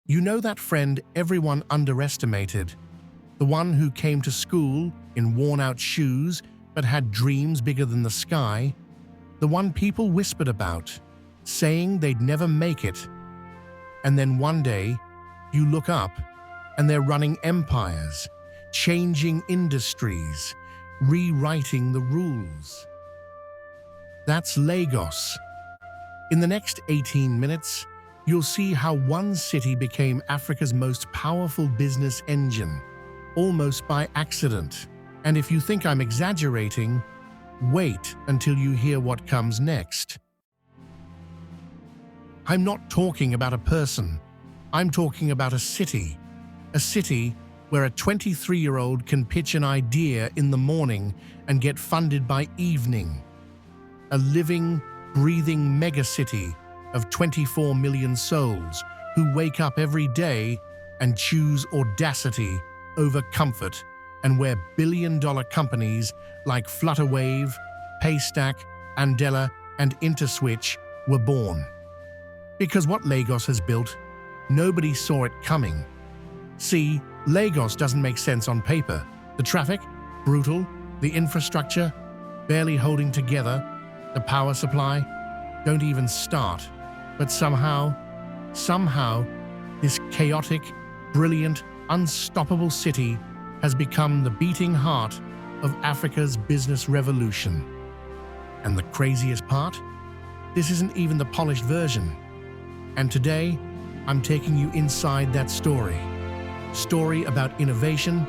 You know that friend everyone underestimated? The one who came to school in worn-out shoes but had dreams bigger than the sky? The one people whispered about, saying they'd never make it. And then one day, you look up and they're running empires, changing industries, rewriting the rules. That's Lagos. In the next 18 minutes, you'll see how one city became Africa's most powerful business engine, almost by accident. And if you think I'm exaggerating, wait until you hear what comes next. I'm not talking about a person. I'm talking about a city where a 23-year-old can pitch an idea in the morning and get funded by evening. A living, breathing megacity of 24 million souls who wake up every day and choose audacity over comfort, and where billion-dollar companies like Flutterwave, Paystack, Andela, and Interswitch were born. Because what Lagos has built, nobody saw it coming. See, Lagos doesn't make sense on paper. The traffic, brutal. The infrastructure, barely holding together. The power supply, don't even start. But somehow, this chaotic, brilliant, unstoppable city has become the beating heart of Africa's business revolution. And the craziest part? This isn't even the polished version. And today, I'm taking you inside that story. Story about innovation,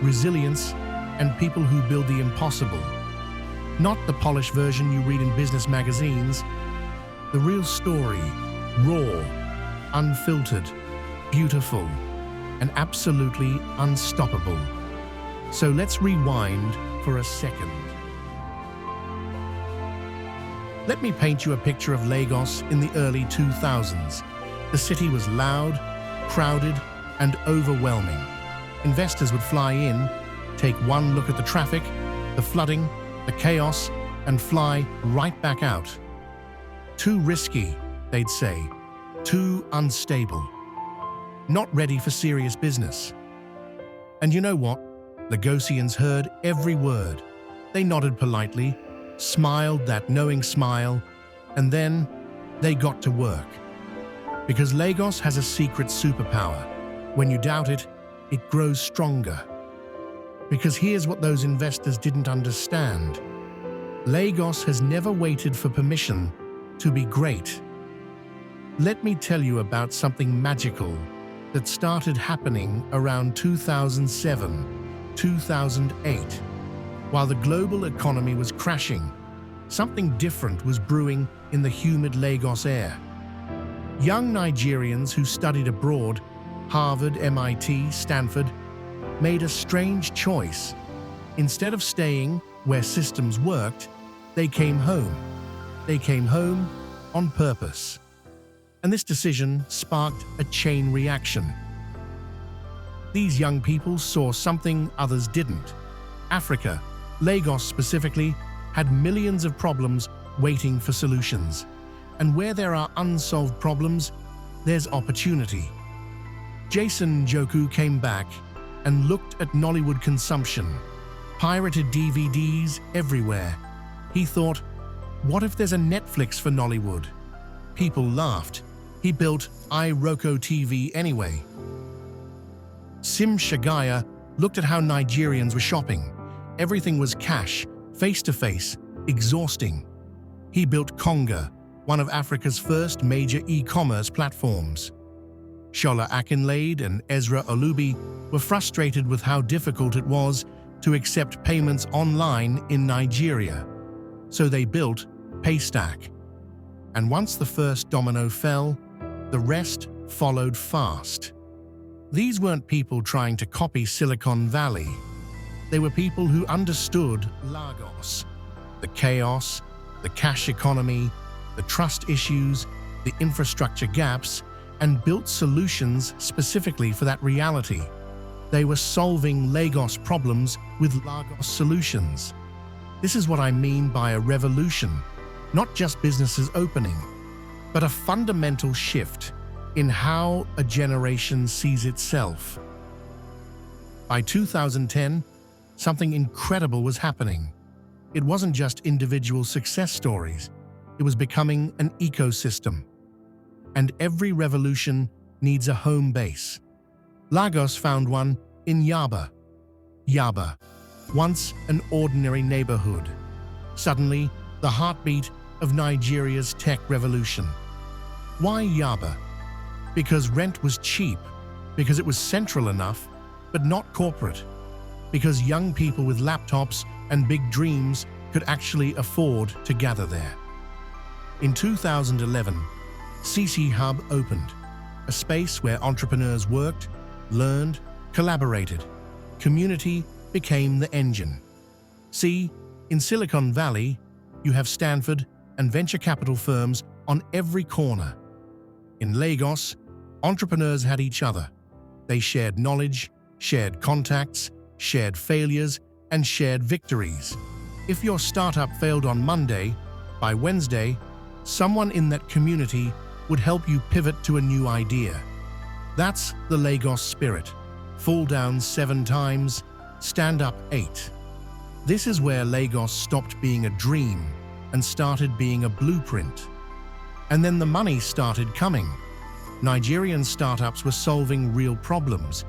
resilience, and people who build the impossible. Not the polished version you read in business magazines. The real story, raw, unfiltered, beautiful, and absolutely unstoppable. So let's rewind for a second. Let me paint you a picture of Lagos in the early 2000s. The city was loud, crowded, and overwhelming. Investors would fly in, take one look at the traffic, the flooding, the chaos, and fly right back out. Too risky, they'd say. Too unstable. Not ready for serious business. And you know what? Lagosians heard every word. They nodded politely, smiled that knowing smile, and then they got to work. Because Lagos has a secret superpower. When you doubt it, it grows stronger. Because here's what those investors didn't understand. Lagos has never waited for permission to be great. Let me tell you about something magical that started happening around 2007, 2008. While the global economy was crashing, something different was brewing in the humid Lagos air. Young Nigerians who studied abroad, Harvard, MIT, Stanford, made a strange choice. Instead of staying where systems worked, they came home. They came home on purpose. And this decision sparked a chain reaction. These young people saw something others didn't. Africa, Lagos specifically, had millions of problems waiting for solutions. And where there are unsolved problems, there's opportunity. Jason Njoku came back and looked at Nollywood consumption. Pirated DVDs everywhere. He thought, what if there's a Netflix for Nollywood? People laughed. He built iRoko TV anyway. Sim Shagaya looked at how Nigerians were shopping. Everything was cash, face-to-face, exhausting. He built Konga, one of Africa's first major e-commerce platforms. Shola Akinlade and Ezra Olubi were frustrated with how difficult it was to accept payments online in Nigeria. So they built Paystack. And once the first domino fell, the rest followed fast. These weren't people trying to copy Silicon Valley. They were people who understood Lagos, the chaos, the cash economy, the trust issues, the infrastructure gaps, and built solutions specifically for that reality. They were solving Lagos problems with Lagos solutions. This is what I mean by a revolution, not just businesses opening, but a fundamental shift. in how a generation sees itself. By 2010, something incredible was happening. It wasn't just individual success stories. It was becoming an ecosystem. And every revolution needs a home base. Lagos found one in Yaba. Yaba, once an ordinary neighborhood, suddenly the heartbeat of Nigeria's tech revolution. Why Yaba? Because rent was cheap, because it was central enough, but not corporate, because young people with laptops and big dreams could actually afford to gather there. In 2011, CC Hub opened, a space where entrepreneurs worked, learned, collaborated. Community became the engine. See, in Silicon Valley, you have Stanford and venture capital firms on every corner. In Lagos, entrepreneurs had each other. They shared knowledge, shared contacts, shared failures, and shared victories. If your startup failed on Monday, by Wednesday, someone in that community would help you pivot to a new idea. That's the Lagos spirit. Fall down 7 times, stand up 8. This is where Lagos stopped being a dream and started being a blueprint. And then the money started coming. Nigerian startups were solving real problems.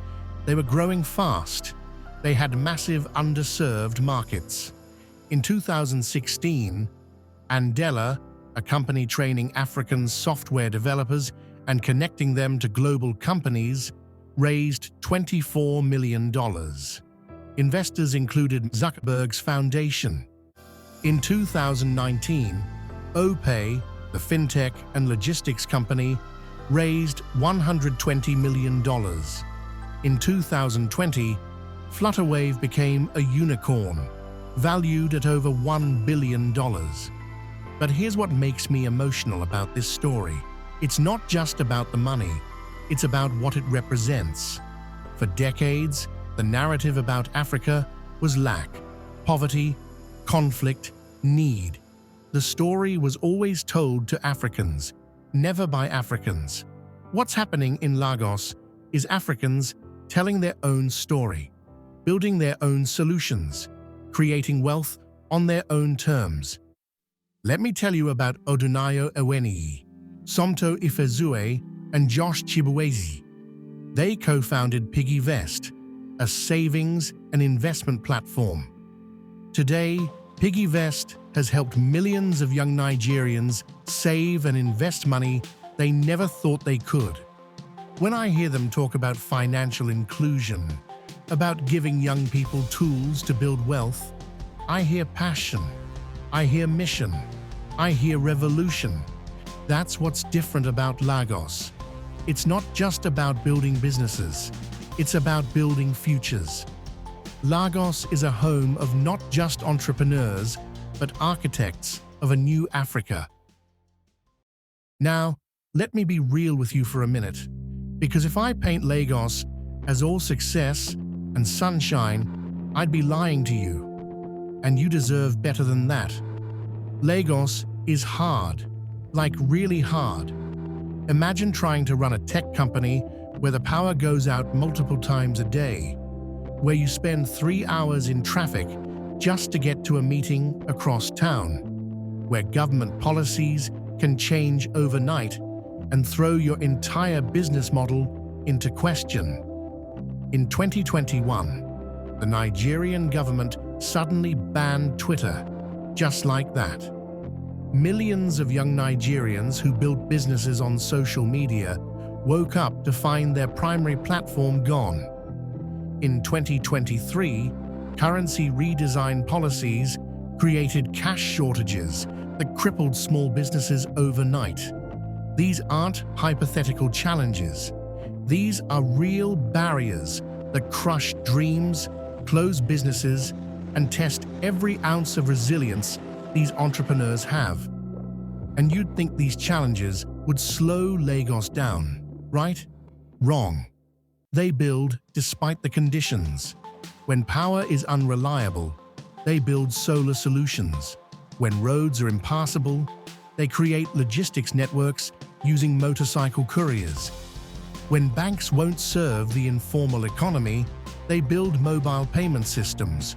They were growing fast. They had massive underserved markets. In 2016, Andela, a company training African software developers and connecting them to global companies, raised $24 million. Investors included Zuckerberg's foundation. In 2019, OPay, the fintech and logistics company, raised $120 million. In 2020, Flutterwave became a unicorn, valued at over $1 billion. But here's what makes me emotional about this story. It's not just about the money, it's about what it represents. For decades, the narrative about Africa was lack, poverty, conflict, need. The story was always told to Africans, never by Africans. What's happening in Lagos is Africans telling their own story, building their own solutions, creating wealth on their own terms. Let me tell you about Odunayo Eweniyi, Somto Ifezue, and Josh Chibueze. They co-founded PiggyVest, a savings and investment platform. Today, PiggyVest has helped millions of young Nigerians save and invest money they never thought they could. When I hear them talk about financial inclusion, about giving young people tools to build wealth, I hear passion, I hear mission, I hear revolution. That's what's different about Lagos. It's not just about building businesses, it's about building futures. Lagos is a home of not just entrepreneurs, but architects of a new Africa. Now, let me be real with you for a minute, because if I paint Lagos as all success and sunshine, I'd be lying to you. And you deserve better than that. Lagos is hard, like really hard. Imagine trying to run a tech company where the power goes out multiple times a day, where you spend 3 hours in traffic just to get to a meeting across town, where government policies can change overnight and throw your entire business model into question. In 2021, the Nigerian government suddenly banned Twitter, just like that. Millions of young Nigerians who built businesses on social media woke up to find their primary platform gone. In 2023, currency redesign policies created cash shortages that crippled small businesses overnight. These aren't hypothetical challenges. These are real barriers that crush dreams, close businesses, and test every ounce of resilience these entrepreneurs have. And you'd think these challenges would slow Lagos down, right? Wrong. They build despite the conditions. When power is unreliable, they build solar solutions. When roads are impassable, they create logistics networks using motorcycle couriers. When banks won't serve the informal economy, they build mobile payment systems.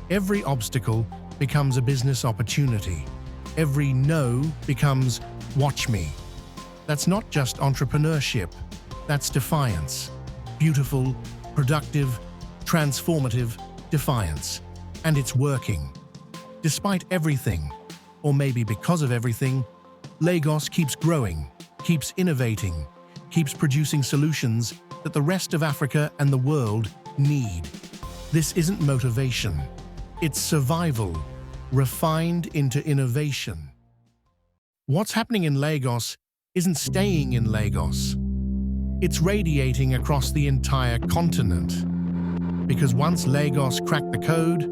Every obstacle becomes a business opportunity. Every no becomes "watch me." That's not just entrepreneurship, that's defiance. Beautiful, productive, transformative defiance. And it's working. Despite everything, or maybe because of everything, Lagos keeps growing, keeps innovating, keeps producing solutions that the rest of Africa and the world need. This isn't motivation. It's survival, refined into innovation. What's happening in Lagos isn't staying in Lagos. It's radiating across the entire continent. Because once Lagos cracked the code,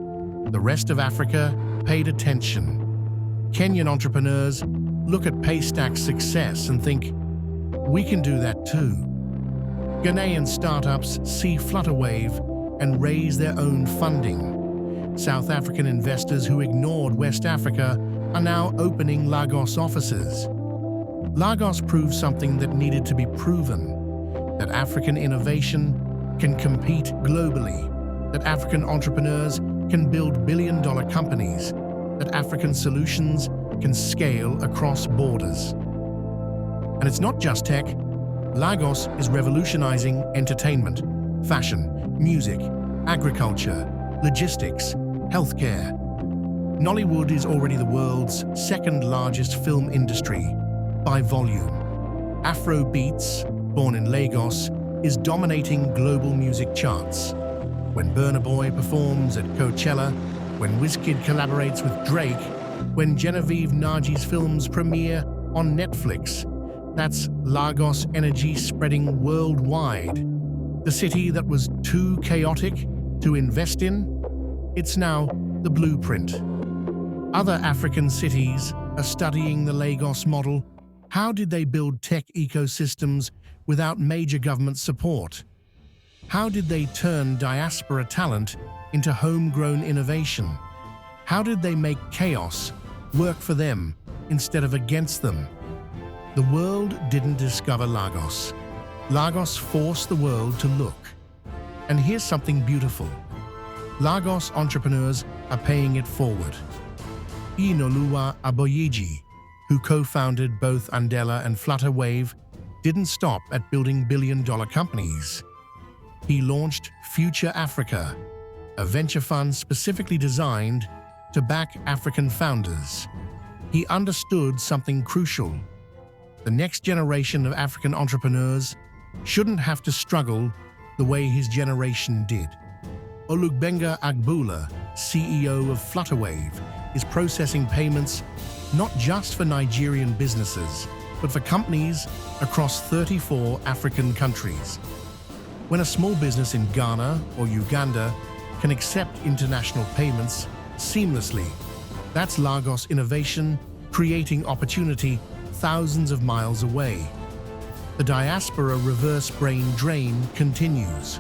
the rest of Africa paid attention. Kenyan entrepreneurs look at Paystack's success and think, we can do that too. Ghanaian startups see Flutterwave and raise their own funding. South African investors who ignored West Africa are now opening Lagos offices. Lagos proves something that needed to be proven, that African innovation can compete globally, that African entrepreneurs can build billion-dollar companies, that African solutions can scale across borders. And it's not just tech. Lagos is revolutionizing entertainment, fashion, music, agriculture, logistics, healthcare. Nollywood is already the world's second-largest film industry by volume. Afrobeats, born in Lagos, is dominating global music charts. When Burna Boy performs at Coachella, when Wizkid collaborates with Drake, when Genevieve Nagi's films premiere on Netflix, that's Lagos energy spreading worldwide. The city that was too chaotic to invest in, it's now the blueprint. Other African cities are studying the Lagos model. How did they build tech ecosystems without major government support? How did they turn diaspora talent into homegrown innovation? How did they make chaos work for them instead of against them? The world didn't discover Lagos. Lagos forced the world to look. And here's something beautiful. Lagos entrepreneurs are paying it forward. Inoluwa Aboyeji, who co-founded both Andela and Flutterwave, didn't stop at building billion-dollar companies. He launched Future Africa, a venture fund specifically designed to back African founders. He understood something crucial. The next generation of African entrepreneurs shouldn't have to struggle the way his generation did. Olugbenga Agboola, CEO of Flutterwave, is processing payments not just for Nigerian businesses, but for companies across 34 African countries. When a small business in Ghana or Uganda can accept international payments seamlessly, that's Lagos innovation creating opportunity thousands of miles away. The diaspora reverse brain drain continues.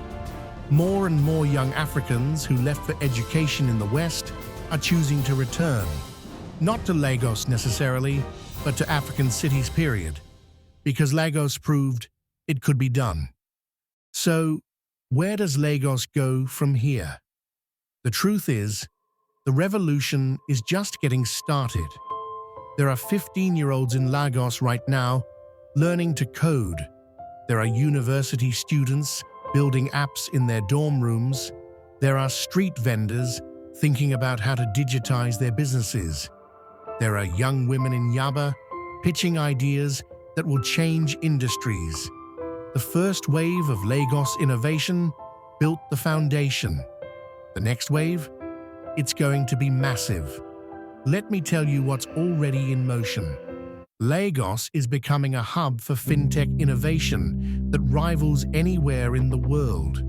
More and more young Africans who left for education in the West are choosing to return. Not to Lagos necessarily, but to African cities, period. Because Lagos proved it could be done. So, where does Lagos go from here? The truth is, the revolution is just getting started. There are 15-year-olds in Lagos right now learning to code. There are university students building apps in their dorm rooms. There are street vendors thinking about how to digitize their businesses. There are young women in Yaba pitching ideas that will change industries. The first wave of Lagos innovation built the foundation. The next wave? It's going to be massive. Let me tell you what's already in motion. Lagos is becoming a hub for fintech innovation that rivals anywhere in the world.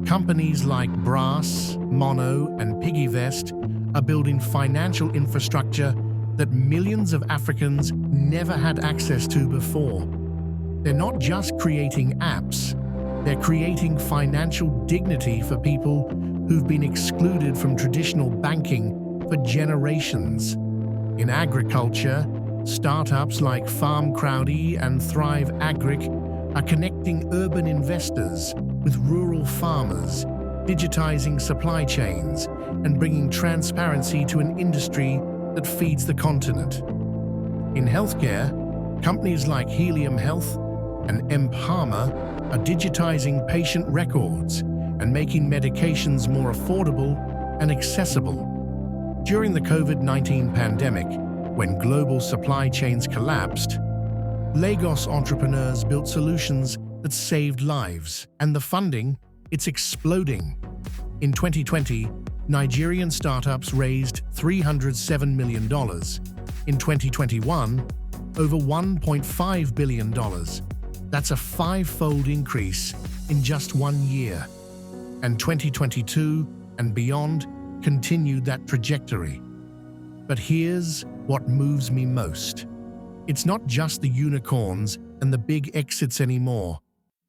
Companies like Brass, Mono, and PiggyVest are building financial infrastructure that millions of Africans never had access to before. They're not just creating apps, they're creating financial dignity for people who've been excluded from traditional banking for generations. In agriculture, Startups like Farm Crowdy and Thrive Agric are connecting urban investors with rural farmers, digitizing supply chains, and bringing transparency to an industry that feeds the continent. In healthcare, companies like Helium Health and Emphama are digitizing patient records and making medications more affordable and accessible. During the COVID-19 pandemic, when global supply chains collapsed, Lagos entrepreneurs built solutions that saved lives, and the funding, it's exploding. In 2020, Nigerian startups raised $307 million. In 2021, over $1.5 billion. That's a five-fold increase in just 1 year. And 2022 and beyond continued that trajectory. But here's what moves me most. It's not just the unicorns and the big exits anymore.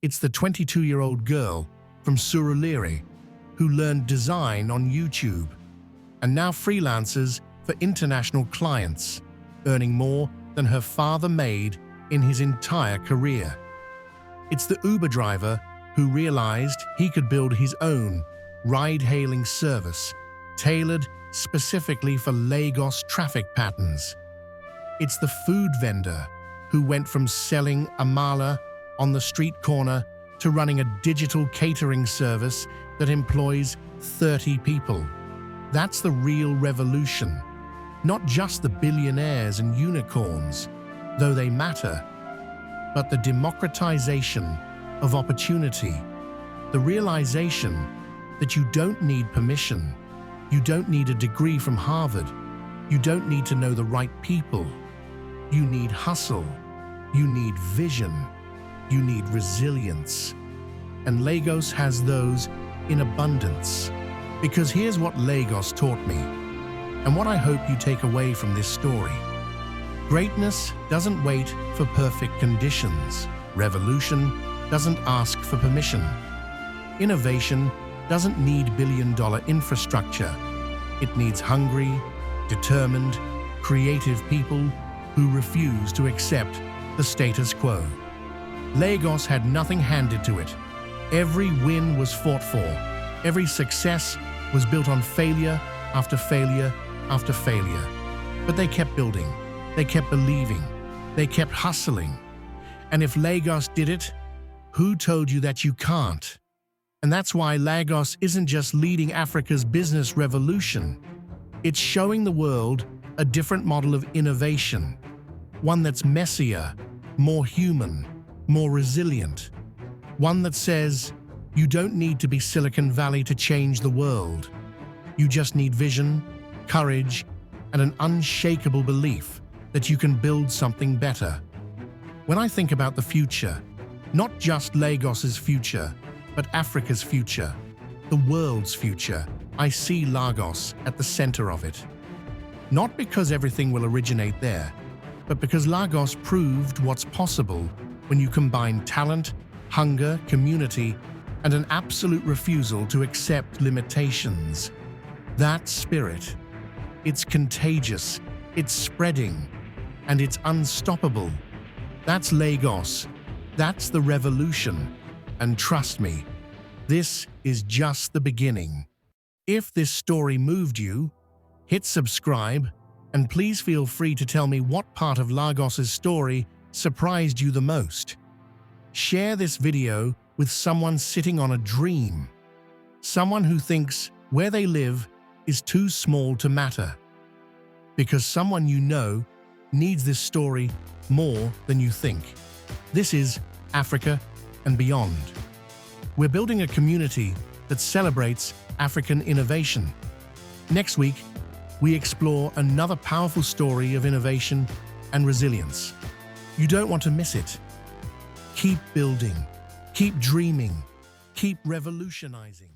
It's the 22-year-old girl from Surulere who learned design on YouTube and now freelances for international clients, earning more than her father made in his entire career. It's the Uber driver who realized he could build his own ride-hailing service, tailored specifically for Lagos traffic patterns. It's the food vendor who went from selling amala on the street corner to running a digital catering service that employs 30 people. That's the real revolution. Not just the billionaires and unicorns, though they matter, but the democratization of opportunity, the realization that you don't need permission, you don't need a degree from Harvard, you don't need to know the right people. You need hustle, you need vision, you need resilience. And Lagos has those in abundance. Because here's what Lagos taught me, and what I hope you take away from this story. Greatness doesn't wait for perfect conditions. Revolution doesn't ask for permission. Innovation doesn't need billion-dollar infrastructure. It needs hungry, determined, creative people who refuse to accept the status quo. Lagos had nothing handed to it. Every win was fought for. Every success was built on failure after failure after failure. But they kept building. They kept believing. They kept hustling. And if Lagos did it, who told you that you can't? And that's why Lagos isn't just leading Africa's business revolution. It's showing the world a different model of innovation. One that's messier, more human, more resilient. One that says, you don't need to be Silicon Valley to change the world. You just need vision, courage, and an unshakable belief that you can build something better. When I think about the future, not just Lagos's future, but Africa's future, the world's future, I see Lagos at the center of it. Not because everything will originate there, but because Lagos proved what's possible when you combine talent, hunger, community, and an absolute refusal to accept limitations. That spirit, it's contagious, it's spreading, and it's unstoppable. That's Lagos. That's the revolution. And trust me, this is just the beginning. If this story moved you, hit subscribe, and please feel free to tell me what part of Lagos's story surprised you the most. Share this video with someone sitting on a dream, someone who thinks where they live is too small to matter. Because someone you know needs this story more than you think. This is Africa and Beyond. We're building a community that celebrates African innovation. Next week, we explore another powerful story of innovation and resilience. You don't want to miss it. Keep building, keep dreaming, keep revolutionizing.